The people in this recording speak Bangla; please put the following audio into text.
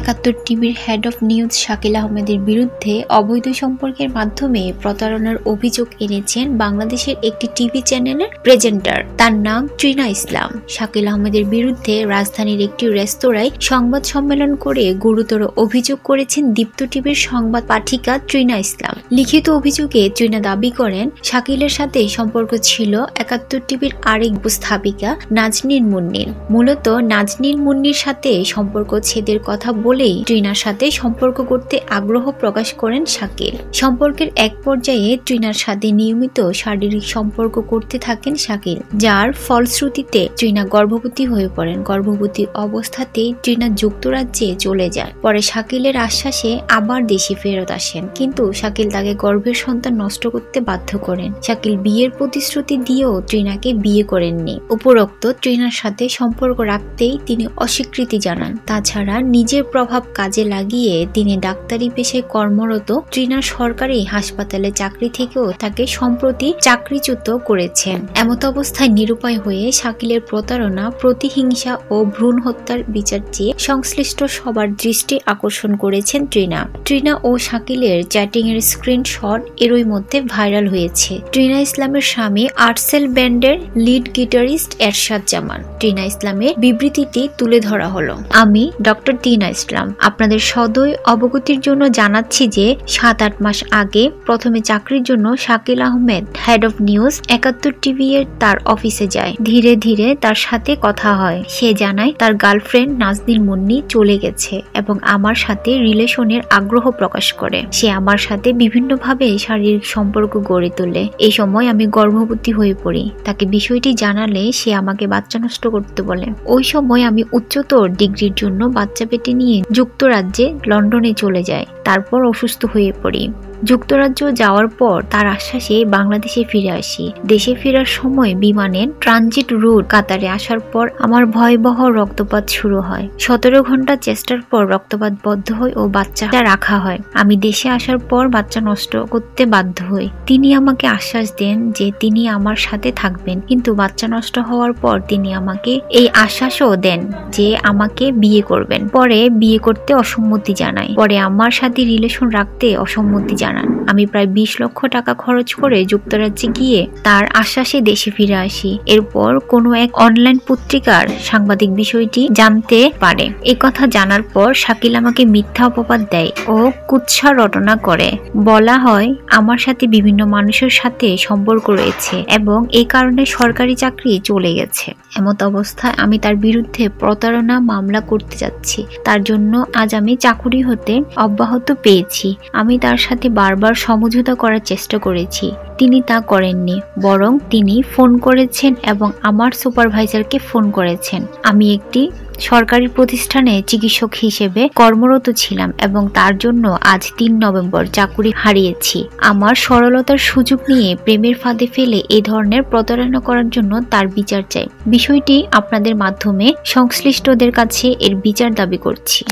৭১ টিভির হেড অফ নিউজ শাকিল আহমেদের বিরুদ্ধে অবৈধ সম্পর্কের মাধ্যমে প্রতারণার অভিযোগ এনেছেন বাংলাদেশের একটি টিভি চ্যানেলের প্রেজেন্টার। তার নাম ট্রিনা ইসলাম। শাকিল আহমেদের বিরুদ্ধে রাজধানীর একটি রেস্তোরাঁয় সংবাদ সম্মেলন করে গুরুতর অভিযোগ করেছেন দীপ্ত টিভির সংবাদ পাঠিকা ট্রিনা ইসলাম। লিখিত অভিযোগে ট্রিনা দাবি করেন শাকিলের সাথে সম্পর্ক ছিল ৭১ টিভির আরেক উপস্থাপিকা নাজনীন মুন্নির। মূলত নাজনীন মুন্নির সাথে সম্পর্ক ছেদের কথা বলেই ট্রিনার সাথে সম্পর্ক করতে আগ্রহ প্রকাশ করেন শাকিল। সম্পর্কের এক পর্যায়ে ট্রিনার সাথে নিয়মিত শারীরিক সম্পর্ক করতে থাকেন শাকিল, যার ফলশ্রুতিতে ট্রিনা গর্ভবতী হয়ে পড়েন। গর্ভবতী অবস্থাতেই ট্রিনা যুক্তরাজ্যে চলে যায়। পরে শাকিলের আশ্বাসে আবার দেশে ফেরত আসেন, কিন্তু শাকিল তাকে গর্ভের সন্তান নষ্ট করতে বাধ্য করেন। শাকিল বিয়ের প্রতিশ্রুতি দিয়েও ট্রিনাকে বিয়ে করেননি। উপরোক্ত ট্রিনার সাথে সম্পর্ক রাখতেই তিনি অস্বীকৃতি জানান। তাছাড়া নিজের প্রভাব কাজে লাগিয়ে তিনি ডাক্তারি পেশায় কর্মরত ট্রিনার সরকারি হাসপাতালে চাকরি থেকেও তাকে সম্প্রতি চাকরিচ্যুত করেছেন। এমত অবস্থায় নিরুপায় হয়ে শাকিলের প্রতারণা, প্রতিহিংসা ও ভ্রূণ হত্যার বিচার চেয়ে সংশ্লিষ্ট সবার দৃষ্টি আকর্ষণ করেছেন ট্রিনা। ট্রিনা ও শাকিলের চ্যাটিং এর স্ক্রিনশট এরই মধ্যে ভাইরাল হয়েছে। ট্রিনা ইসলামের স্বামী আর্টসেল ব্যান্ডের লিড গিটারিস্ট এরশাদ জামান। ট্রিনা ইসলামের বিবৃতিটি তুলে ধরা হলো। আমি ডক্টর ট্রিনা ইসলাম আপনাদের সদয় অবগতির জন্য জানাচ্ছি যে ৭-৮ মাস আগে প্রথমে চাকরির জন্য Shakil Ahmed head of news ৭১ TV এর তার অফিসে যায়। ধীরে ধীরে তার সাথে কথা হয়। সে জানায় তার গার্লফ্রেন্ড নাজনীন মুন্নি চলে গেছে এবং আমার সাথে রিলেশনের আগ্রহ প্রকাশ করে। সে আমার সাথে বিভিন্নভাবে শারীরিক সম্পর্ক গড়ে তোলে। এই সময় আমি গর্ভবতী হয়ে পড়ি। তাকে বিষয়টি জানালে সে আমাকে বাচ্চা নষ্ট করতে বলে। ওই সময় আমি উচ্চতর ডিগ্রির জন্য বাচ্চা পেটে নিয়ে যুক্তরাজ্যে লন্ডনে চলে যাই। তারপর অসুস্থ হয়ে পড়ি। যুক্তরাজ্য যাওয়ার পর তার আশ্বাসে বাংলাদেশে ফিরে আসি। দেশে ফেরার সময় বিমানের ট্রানজিট রুট কাতারে আসার পর আমার ভয়াবহ রক্তপাত শুরু হয়। ১৭ ঘন্টা চেষ্টার পর রক্তপাত বন্ধ হয় ও বাচ্চাটা রাখা হয়। আমি দেশে আসার পর বাচ্চা নষ্ট করতে বাধ্য হই। তিনি আমাকে আশ্বাস দেন যে তিনি আমার সাথে থাকবেন, কিন্তু বাচ্চা নষ্ট হওয়ার পর তিনি আমাকে এই আশ্বাসও দেন যে আমাকে বিয়ে করবেন। পরে বিয়ে করতে অসম্মতি জানায়। পরে আমার সাথে রিলেশন রাখতে অসম্মতি জানায়। আমি প্রায় ২০ লক্ষ টাকা খরচ করে যুক্তরাজ্যে গিয়ে তার আশ্বাসে দেশে ফিরে আসি। এরপর কোনো এক অনলাইন পত্রিকার সাংবাদিক বিষয়টি জানতে পারে। এই কথা জানার পর শাকিল আমাকে মিথ্যা অপবাদ দেয় ও কুৎসা রটনা করে। বলা হয় আমার সাথে বিভিন্ন মানুষের সাথে সম্পর্ক রয়েছে এবং এই কারণে সরকারি চাকরি চলে গেছে। এমত অবস্থায় আমি তার বিরুদ্ধে প্রতারণা মামলা করতে যাচ্ছি। তার জন্য আজ আমি চাকুরি হতে অব্যাহত পেয়েছি। আমি তার সাথে বারবার সমঝোতা করার চেষ্টা করেছি, তিনি তা করেননি। বরং তিনি ফোন করেছেন এবং আমার সুপারভাইজারকে ফোন করেছেন। আমি একটি সরকারি প্রতিষ্ঠানে চিকিৎসক হিসেবে কর্মরত ছিলাম এবং তার জন্য আজ ৩ নভেম্বর চাকুরি হারিয়েছি। আমার সরলতার সুযোগ নিয়ে প্রেমের ফাঁদে ফেলে এই ধরনের প্রতারণা করার জন্য তার বিচার চাই। বিষয়টি আপনাদের মাধ্যমে সংশ্লিষ্টদের কাছে এর বিচার দাবি করছি।